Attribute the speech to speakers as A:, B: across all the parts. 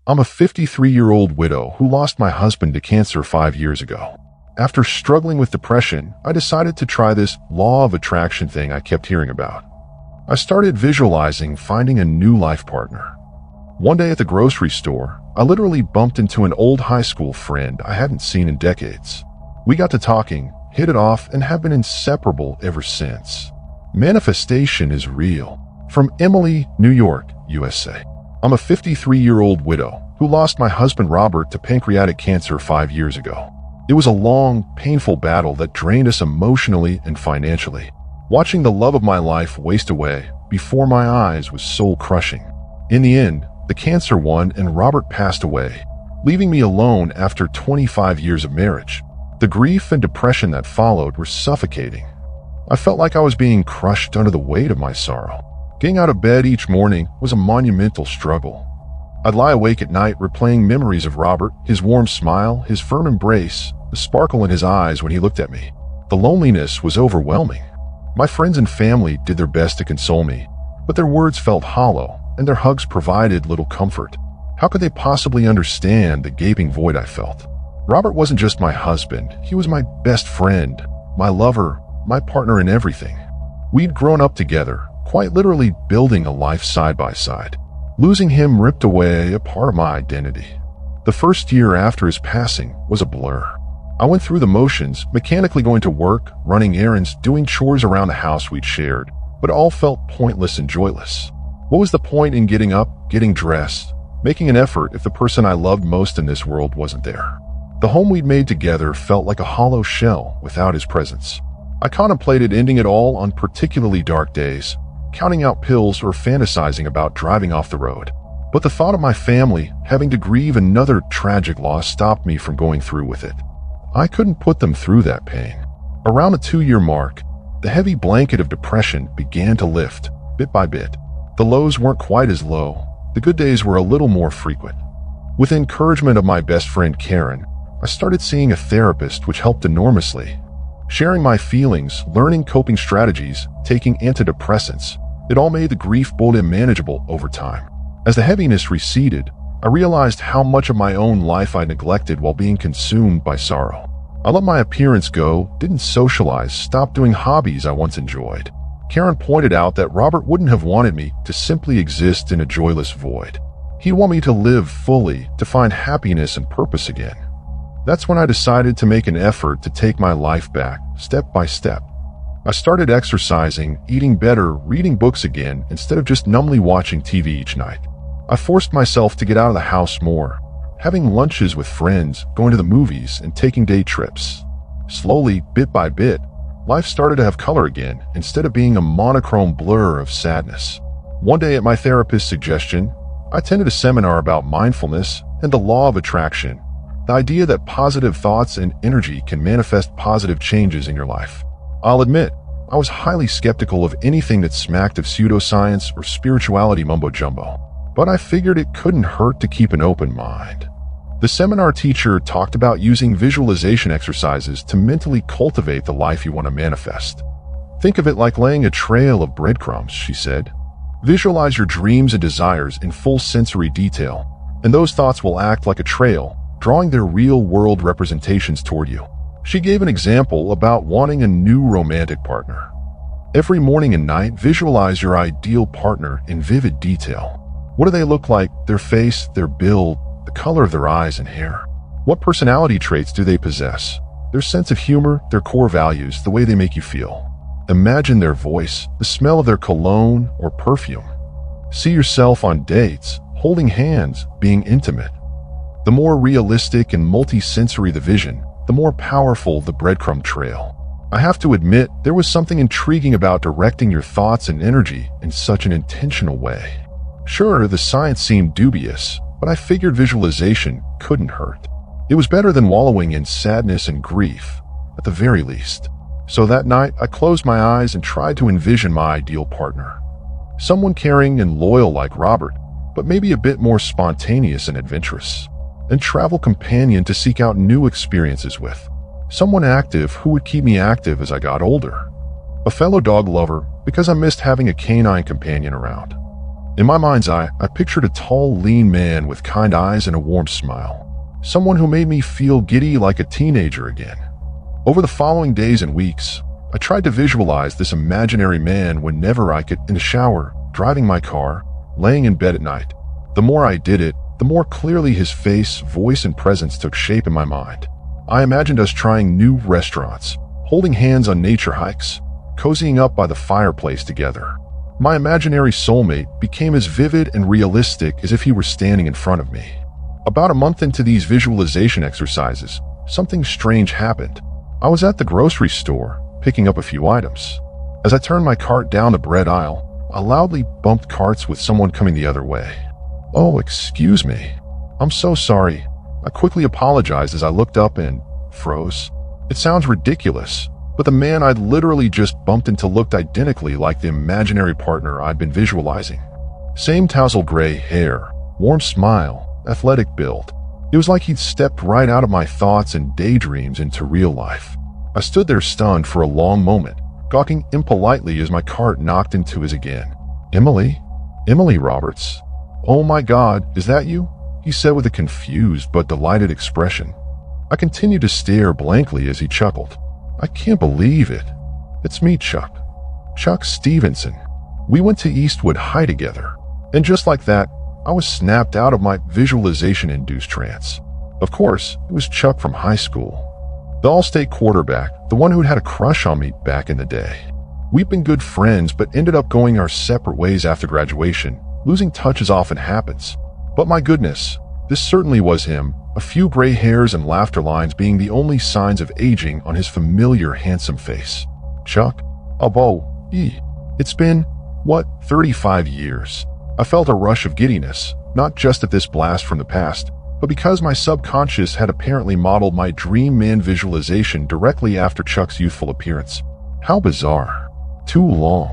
A: I'm a 53-year-old widow who lost my husband to cancer 5 years ago. After struggling with depression, I decided to try this law of attraction thing I kept hearing about. I started visualizing finding a new life partner. One day at the grocery store, I literally bumped into an old high school friend I hadn't seen in decades. We got to talking, hit it off, and have been inseparable ever since. Manifestation is real. From Emily, New York, USA. I'm a 53-year-old widow who lost my husband Robert to pancreatic cancer 5 years ago. It was a long, painful battle that drained us emotionally and financially. Watching the love of my life waste away before my eyes was soul-crushing. In the end, the cancer won and Robert passed away, leaving me alone after 25 years of marriage. The grief and depression that followed were suffocating. I felt like I was being crushed under the weight of my sorrow. Getting out of bed each morning was a monumental struggle. I'd lie awake at night replaying memories of Robert, his warm smile, his firm embrace, the sparkle in his eyes when he looked at me. The loneliness was overwhelming. My friends and family did their best to console me, but their words felt hollow, and their hugs provided little comfort. How could they possibly understand the gaping void I felt? Robert wasn't just my husband, he was my best friend, my lover, my partner in everything. We'd grown up together, quite literally building a life side by side. Losing him ripped away a part of my identity. The first year after his passing was a blur. I went through the motions, mechanically going to work, running errands, doing chores around the house we'd shared, but it all felt pointless and joyless. What was the point in getting up, getting dressed, making an effort if the person I loved most in this world wasn't there? The home we'd made together felt like a hollow shell without his presence. I contemplated ending it all on particularly dark days, counting out pills or fantasizing about driving off the road. But the thought of my family having to grieve another tragic loss stopped me from going through with it. I couldn't put them through that pain. Around the 2-year mark, the heavy blanket of depression began to lift, bit by bit. The lows weren't quite as low. The good days were a little more frequent. With the encouragement of my best friend Karen, I started seeing a therapist, which helped enormously. Sharing my feelings, learning coping strategies, taking antidepressants, it all made the grief bold and manageable over time. As the heaviness receded, I realized how much of my own life I neglected while being consumed by sorrow. I let my appearance go, didn't socialize, stopped doing hobbies I once enjoyed. Karen pointed out that Robert wouldn't have wanted me to simply exist in a joyless void. He'd want me to live fully, to find happiness and purpose again. That's when I decided to make an effort to take my life back, step by step. I started exercising, eating better, reading books again, instead of just numbly watching TV each night. I forced myself to get out of the house more, having lunches with friends, going to the movies, and taking day trips. Slowly, bit by bit, life started to have color again, instead of being a monochrome blur of sadness. One day at my therapist's suggestion, I attended a seminar about mindfulness and the law of attraction, the idea that positive thoughts and energy can manifest positive changes in your life. I'll admit, I was highly skeptical of anything that smacked of pseudoscience or spirituality mumbo-jumbo, but I figured it couldn't hurt to keep an open mind. The seminar teacher talked about using visualization exercises to mentally cultivate the life you want to manifest. Think of it like laying a trail of breadcrumbs, she said. Visualize your dreams and desires in full sensory detail, and those thoughts will act like a trail, drawing their real-world representations toward you. She gave an example about wanting a new romantic partner. Every morning and night, visualize your ideal partner in vivid detail. What do they look like? Their face, their build, the color of their eyes and hair. What personality traits do they possess? Their sense of humor, their core values, the way they make you feel. Imagine their voice, the smell of their cologne or perfume. See yourself on dates, holding hands, being intimate. The more realistic and multi-sensory the vision, the more powerful the breadcrumb trail. I have to admit, there was something intriguing about directing your thoughts and energy in such an intentional way. Sure, the science seemed dubious, but I figured visualization couldn't hurt. It was better than wallowing in sadness and grief, at the very least. So that night, I closed my eyes and tried to envision my ideal partner. Someone caring and loyal like Robert, but maybe a bit more spontaneous and adventurous. And travel companion to seek out new experiences with. Someone active who would keep me active as I got older. A fellow dog lover because I missed having a canine companion around. In my mind's eye, I pictured a tall, lean man with kind eyes and a warm smile. Someone who made me feel giddy like a teenager again. Over the following days and weeks, I tried to visualize this imaginary man whenever I could, in the shower, driving my car, laying in bed at night. The more I did it, the more clearly his face, voice, and presence took shape in my mind. I imagined us trying new restaurants, holding hands on nature hikes, cozying up by the fireplace together. My imaginary soulmate became as vivid and realistic as if he were standing in front of me. About a month into these visualization exercises, something strange happened. I was at the grocery store, picking up a few items. As I turned my cart down the bread aisle, I loudly bumped carts with someone coming the other way. "Oh, excuse me. I'm so sorry." I quickly apologized as I looked up and froze. It sounds ridiculous, but the man I'd literally just bumped into looked identically like the imaginary partner I'd been visualizing. Same tousled gray hair, warm smile, athletic build. It was like he'd stepped right out of my thoughts and daydreams into real life. I stood there stunned for a long moment, gawking impolitely as my cart knocked into his again. "Emily? Emily Roberts? Oh my God, is that you?" he said with a confused but delighted expression. I continued to stare blankly as he chuckled. "I can't believe it. It's me, Chuck. Chuck Stevenson. We went to Eastwood High together." And just like that, I was snapped out of my visualization-induced trance. Of course, it was Chuck from high school. The all-state quarterback, the one who'd had a crush on me back in the day. We'd been good friends but ended up going our separate ways after graduation. Losing touch as often happens. But my goodness, this certainly was him, a few gray hairs and laughter lines being the only signs of aging on his familiar handsome face. "Chuck? It's been, 35 years?" I felt a rush of giddiness, not just at this blast from the past, but because my subconscious had apparently modeled my dream man visualization directly after Chuck's youthful appearance. How bizarre. "Too long.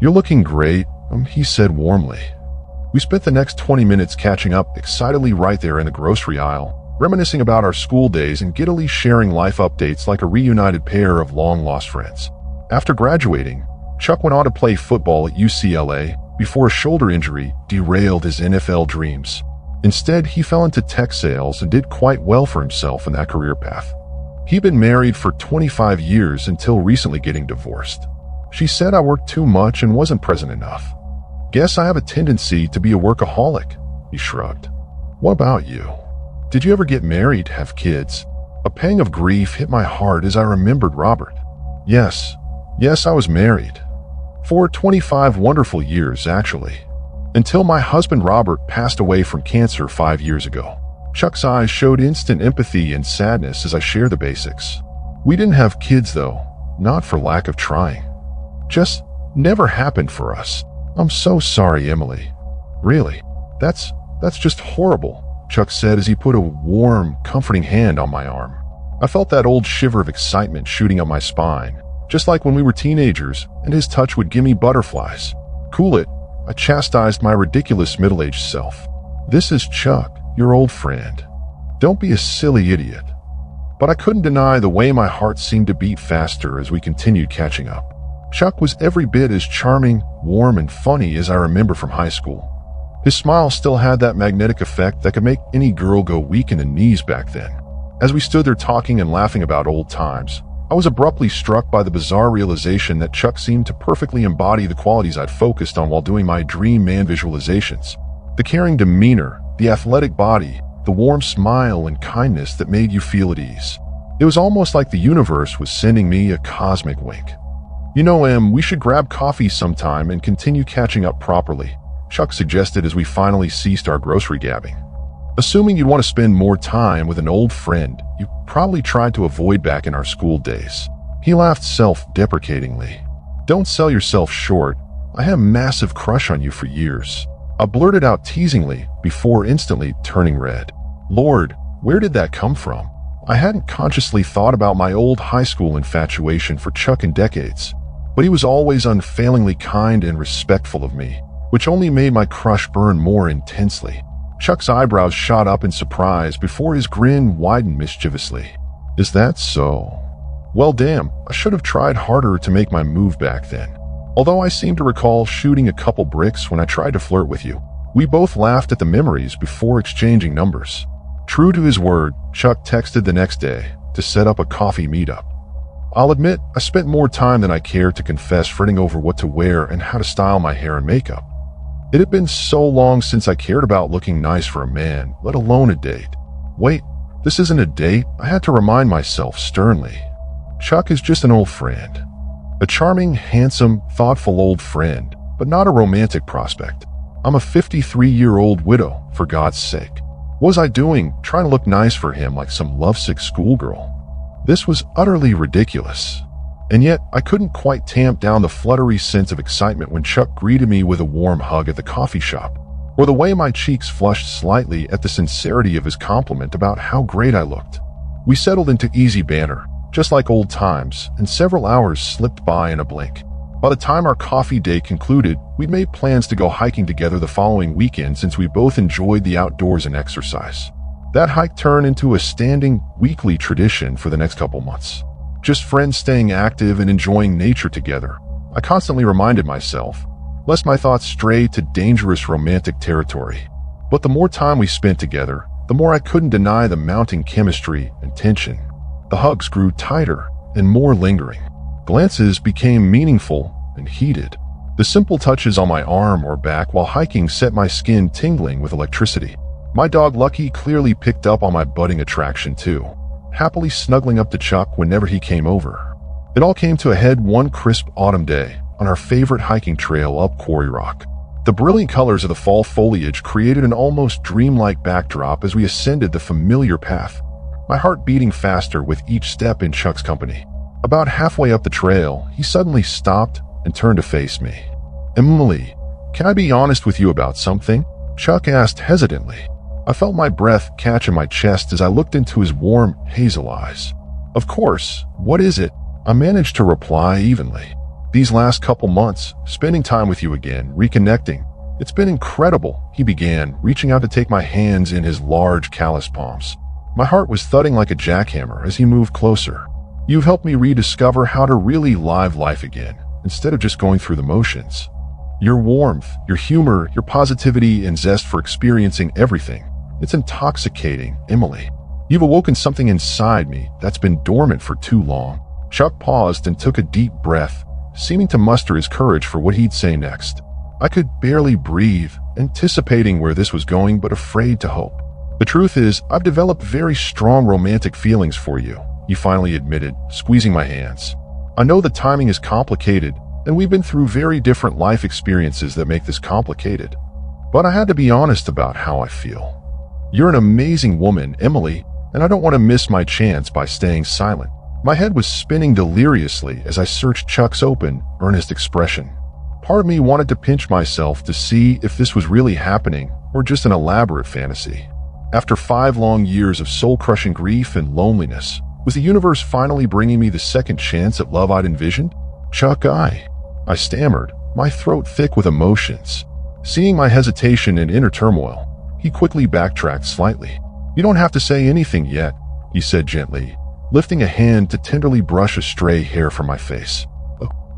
A: You're looking great," he said warmly. We spent the next 20 minutes catching up excitedly right there in the grocery aisle, reminiscing about our school days and giddily sharing life updates like a reunited pair of long-lost friends. After graduating, Chuck went on to play football at UCLA before a shoulder injury derailed his NFL dreams. Instead, he fell into tech sales and did quite well for himself in that career path. He'd been married for 25 years until recently getting divorced. She said I worked too much and wasn't present enough. "Guess I have a tendency to be a workaholic," he shrugged. "What about you? Did you ever get married, have kids?" A pang of grief hit my heart as I remembered Robert. Yes, I was married. For 25 wonderful years, actually. Until my husband Robert passed away from cancer 5 years ago. Chuck's eyes showed instant empathy and sadness as I shared the basics. We didn't have kids though, not for lack of trying. Just never happened for us. "I'm so sorry, Emily." "Really? That's just horrible," Chuck said as he put a warm, comforting hand on my arm. I felt that old shiver of excitement shooting up my spine, just like when we were teenagers, and his touch would give me butterflies. "Cool it," I chastised my ridiculous middle-aged self. "This is Chuck, your old friend. Don't be a silly idiot." But I couldn't deny the way my heart seemed to beat faster as we continued catching up. Chuck was every bit as charming, warm, and funny as I remember from high school. His smile still had that magnetic effect that could make any girl go weak in the knees back then. As we stood there talking and laughing about old times, I was abruptly struck by the bizarre realization that Chuck seemed to perfectly embody the qualities I'd focused on while doing my dream man visualizations. The caring demeanor, the athletic body, the warm smile and kindness that made you feel at ease. It was almost like the universe was sending me a cosmic wink. "You know, Em, we should grab coffee sometime and continue catching up properly," Chuck suggested as we finally ceased our grocery gabbing. "Assuming you'd want to spend more time with an old friend you probably tried to avoid back in our school days." He laughed self-deprecatingly. "Don't sell yourself short. I had a massive crush on you for years." I blurted out teasingly before instantly turning red. Lord, where did that come from? I hadn't consciously thought about my old high school infatuation for Chuck in decades, but he was always unfailingly kind and respectful of me, which only made my crush burn more intensely. Chuck's eyebrows shot up in surprise before his grin widened mischievously. "Is that so? Well, damn, I should have tried harder to make my move back then." Although I seem to recall shooting a couple bricks when I tried to flirt with you, we both laughed at the memories before exchanging numbers. True to his word, Chuck texted the next day to set up a coffee meetup. I'll admit, I spent more time than I cared to confess fretting over what to wear and how to style my hair and makeup. It had been so long since I cared about looking nice for a man, let alone a date. Wait, this isn't a date, I had to remind myself sternly. Chuck is just an old friend. A charming, handsome, thoughtful old friend, but not a romantic prospect. I'm a 53-year-old widow, for God's sake. What was I doing, trying to look nice for him like some lovesick schoolgirl? This was utterly ridiculous. And yet, I couldn't quite tamp down the fluttery sense of excitement when Chuck greeted me with a warm hug at the coffee shop, or the way my cheeks flushed slightly at the sincerity of his compliment about how great I looked. We settled into easy banter, just like old times, and several hours slipped by in a blink. By the time our coffee date concluded, we'd made plans to go hiking together the following weekend since we both enjoyed the outdoors and exercise. That hike turned into a standing, weekly tradition for the next couple months. Just friends staying active and enjoying nature together. I constantly reminded myself, lest my thoughts stray to dangerous romantic territory. But the more time we spent together, the more I couldn't deny the mounting chemistry and tension. The hugs grew tighter and more lingering. Glances became meaningful and heated. The simple touches on my arm or back while hiking set my skin tingling with electricity. My dog Lucky clearly picked up on my budding attraction too, happily snuggling up to Chuck whenever he came over. It all came to a head one crisp autumn day on our favorite hiking trail up Quarry Rock. The brilliant colors of the fall foliage created an almost dreamlike backdrop as we ascended the familiar path, my heart beating faster with each step in Chuck's company. About halfway up the trail, he suddenly stopped and turned to face me. "Emily, can I be honest with you about something?" Chuck asked hesitantly. I felt my breath catch in my chest as I looked into his warm, hazel eyes. "Of course, what is it?" I managed to reply evenly. "These last couple months, spending time with you again, reconnecting. It's been incredible," he began, reaching out to take my hands in his large, calloused palms. My heart was thudding like a jackhammer as he moved closer. "You've helped me rediscover how to really live life again, instead of just going through the motions. Your warmth, your humor, your positivity and zest for experiencing everything. It's intoxicating, Emily. You've awoken something inside me that's been dormant for too long." Chuck paused and took a deep breath, seeming to muster his courage for what he'd say next. I could barely breathe, anticipating where this was going but afraid to hope. "The truth is, I've developed very strong romantic feelings for you," he finally admitted, squeezing my hands. "I know the timing is complicated, and we've been through very different life experiences that make this complicated. But I had to be honest about how I feel. You're an amazing woman, Emily, and I don't want to miss my chance by staying silent." My head was spinning deliriously as I searched Chuck's open, earnest expression. Part of me wanted to pinch myself to see if this was really happening or just an elaborate fantasy. After 5 long years of soul-crushing grief and loneliness, was the universe finally bringing me the second chance at love I'd envisioned? "Chuck, I stammered, my throat thick with emotions. Seeing my hesitation and inner turmoil, he quickly backtracked slightly. "You don't have to say anything yet," he said gently, lifting a hand to tenderly brush a stray hair from my face.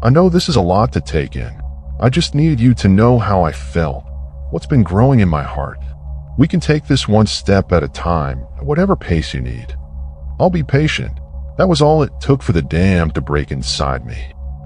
A: "I know this is a lot to take in. I just needed you to know how I felt, what's been growing in my heart. We can take this one step at a time, at whatever pace you need. I'll be patient." That was all it took for the dam to break inside me.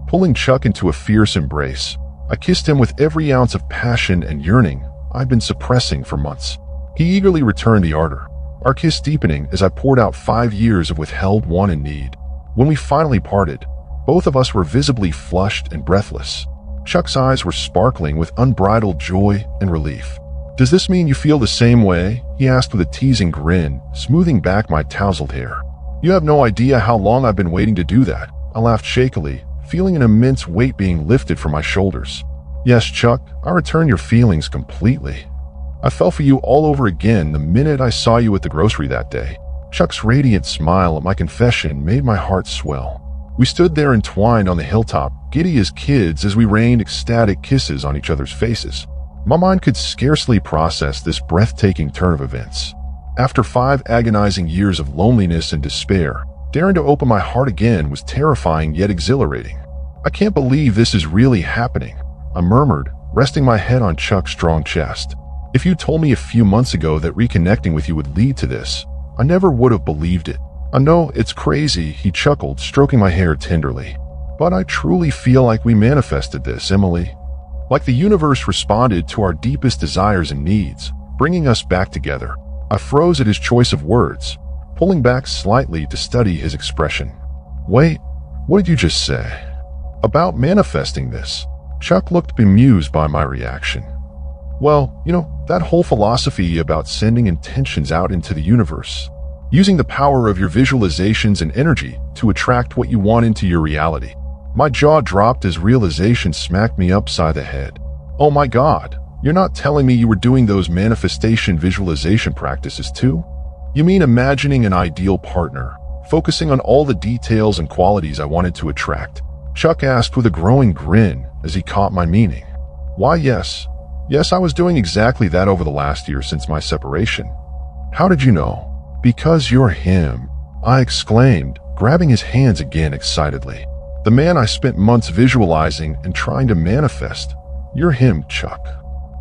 A: Pulling Chuck into a fierce embrace, I kissed him with every ounce of passion and yearning I'd been suppressing for months. He eagerly returned the ardor, our kiss deepening as I poured out 5 years of withheld want and need. When we finally parted, both of us were visibly flushed and breathless. Chuck's eyes were sparkling with unbridled joy and relief. "Does this mean you feel the same way?" he asked with a teasing grin, smoothing back my tousled hair. "You have no idea how long I've been waiting to do that," I laughed shakily, feeling an immense weight being lifted from my shoulders. "Yes, Chuck, I return your feelings completely. I fell for you all over again the minute I saw you at the grocery that day." Chuck's radiant smile at my confession made my heart swell. We stood there entwined on the hilltop, giddy as kids as we rained ecstatic kisses on each other's faces. My mind could scarcely process this breathtaking turn of events. After 5 agonizing years of loneliness and despair, daring to open my heart again was terrifying yet exhilarating. I can't believe this is really happening, I murmured, resting my head on Chuck's strong chest. If you told me a few months ago that reconnecting with you would lead to this, I never would have believed it. I know it's crazy, he chuckled, stroking my hair tenderly. But I truly feel like we manifested this, Emily. Like the universe responded to our deepest desires and needs, bringing us back together. I froze at his choice of words, pulling back slightly to study his expression. Wait, what did you just say? About manifesting this? Chuck looked bemused by my reaction. Well, that whole philosophy about sending intentions out into the universe, using the power of your visualizations and energy to attract what you want into your reality. My jaw dropped as realization smacked me upside the head. Oh my God, you're not telling me you were doing those manifestation visualization practices too? You mean imagining an ideal partner, focusing on all the details and qualities I wanted to attract? Chuck asked with a growing grin as he caught my meaning. Why, yes. Yes, I was doing exactly that over the last year since my separation. How did you know? Because you're him, I exclaimed, grabbing his hands again excitedly. The man I spent months visualizing and trying to manifest. You're him, Chuck.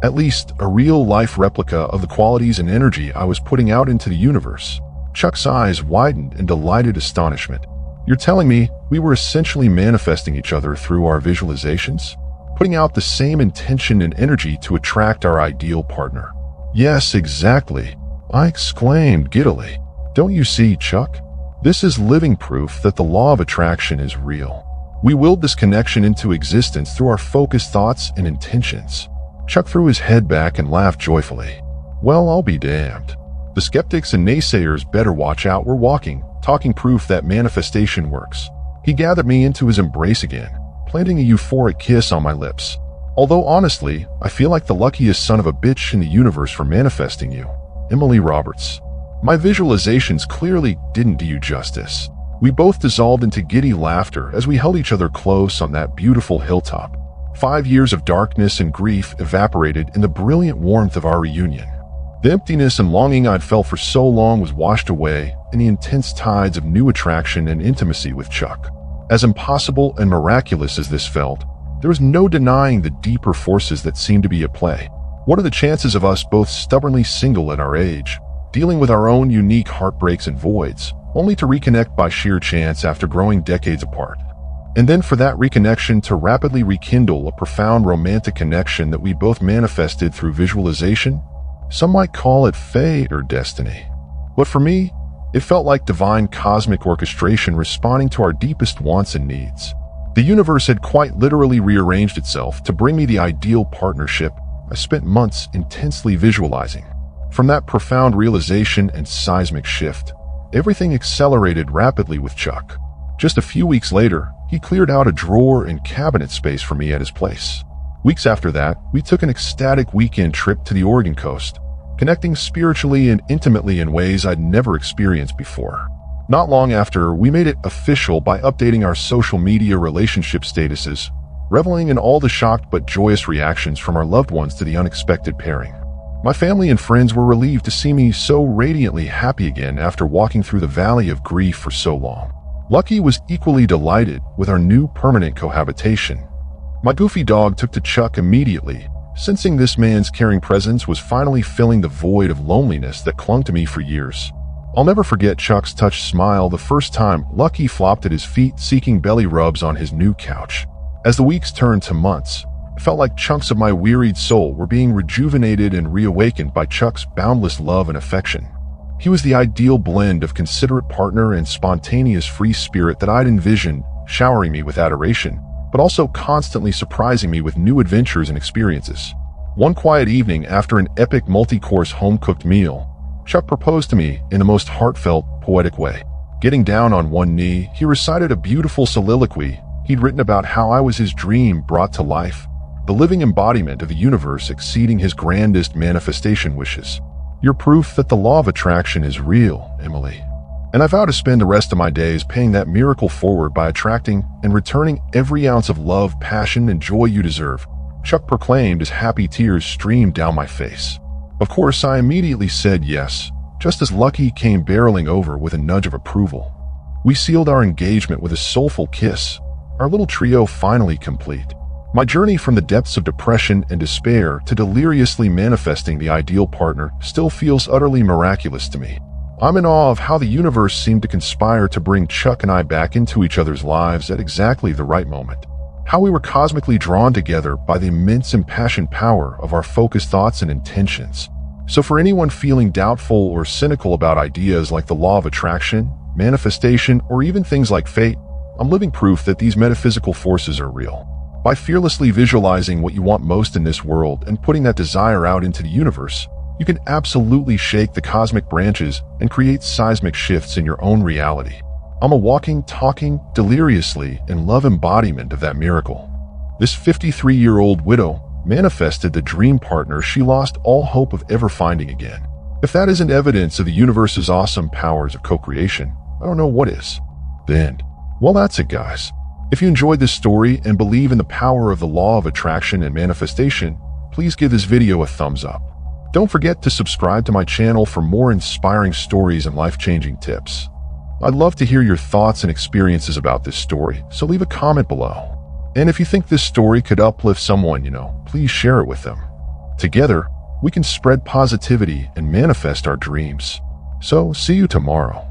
A: At least a real-life replica of the qualities and energy I was putting out into the universe. Chuck's eyes widened in delighted astonishment. You're telling me we were essentially manifesting each other through our visualizations? Putting out the same intention and energy to attract our ideal partner. Yes, exactly, I exclaimed giddily. Don't you see, Chuck? This is living proof that the law of attraction is real. We willed this connection into existence through our focused thoughts and intentions. Chuck threw his head back and laughed joyfully. Well, I'll be damned. The skeptics and naysayers better watch out. We're walking, talking proof that manifestation works. He gathered me into his embrace again, planting a euphoric kiss on my lips. Although honestly, I feel like the luckiest son of a bitch in the universe for manifesting you, Emily Roberts. My visualizations clearly didn't do you justice. We both dissolved into giddy laughter as we held each other close on that beautiful hilltop. 5 years of darkness and grief evaporated in the brilliant warmth of our reunion. The emptiness and longing I'd felt for so long was washed away in the intense tides of new attraction and intimacy with Chuck. As impossible and miraculous as this felt, there was no denying the deeper forces that seemed to be at play. What are the chances of us both stubbornly single at our age, dealing with our own unique heartbreaks and voids, only to reconnect by sheer chance after growing decades apart? And then for that reconnection to rapidly rekindle a profound romantic connection that we both manifested through visualization? Some might call it fate or destiny. But for me, it felt like divine cosmic orchestration responding to our deepest wants and needs. The universe had quite literally rearranged itself to bring me the ideal partnership I spent months intensely visualizing. From that profound realization and seismic shift, everything accelerated rapidly with Chuck. Just a few weeks later, he cleared out a drawer and cabinet space for me at his place. Weeks after that, we took an ecstatic weekend trip to the Oregon coast, connecting spiritually and intimately in ways I'd never experienced before. Not long after, we made it official by updating our social media relationship statuses, reveling in all the shocked but joyous reactions from our loved ones to the unexpected pairing. My family and friends were relieved to see me so radiantly happy again after walking through the valley of grief for so long. Lucky was equally delighted with our new permanent cohabitation. My goofy dog took to Chuck immediately, sensing this man's caring presence was finally filling the void of loneliness that clung to me for years. I'll never forget Chuck's touched smile the first time Lucky flopped at his feet seeking belly rubs on his new couch. As the weeks turned to months, it felt like chunks of my wearied soul were being rejuvenated and reawakened by Chuck's boundless love and affection. He was the ideal blend of considerate partner and spontaneous free spirit that I'd envisioned, showering me with adoration, but also constantly surprising me with new adventures and experiences. One quiet evening after an epic multi-course home-cooked meal, Chuck proposed to me in the most heartfelt, poetic way. Getting down on one knee, he recited a beautiful soliloquy he'd written about how I was his dream brought to life, the living embodiment of the universe exceeding his grandest manifestation wishes. You're proof that the law of attraction is real, Emily. And I vow to spend the rest of my days paying that miracle forward by attracting and returning every ounce of love, passion, and joy you deserve, Chuck proclaimed as happy tears streamed down my face. Of course, I immediately said yes, just as Lucky came barreling over with a nudge of approval. We sealed our engagement with a soulful kiss, our little trio finally complete. My journey from the depths of depression and despair to deliriously manifesting the ideal partner still feels utterly miraculous to me. I'm in awe of how the universe seemed to conspire to bring Chuck and I back into each other's lives at exactly the right moment. How we were cosmically drawn together by the immense impassioned power of our focused thoughts and intentions. So for anyone feeling doubtful or cynical about ideas like the law of attraction, manifestation, or even things like fate, I'm living proof that these metaphysical forces are real. By fearlessly visualizing what you want most in this world and putting that desire out into the universe, you can absolutely shake the cosmic branches and create seismic shifts in your own reality. I'm a walking, talking, deliriously in love embodiment of that miracle. This 53-year-old widow manifested the dream partner she lost all hope of ever finding again. If that isn't evidence of the universe's awesome powers of co-creation, I don't know what is. Then, well, that's it, guys. If you enjoyed this story and believe in the power of the law of attraction and manifestation, please give this video a thumbs up. Don't forget to subscribe to my channel for more inspiring stories and life-changing tips. I'd love to hear your thoughts and experiences about this story, so leave a comment below. And if you think this story could uplift someone you know, please share it with them. Together, we can spread positivity and manifest our dreams. So, see you tomorrow.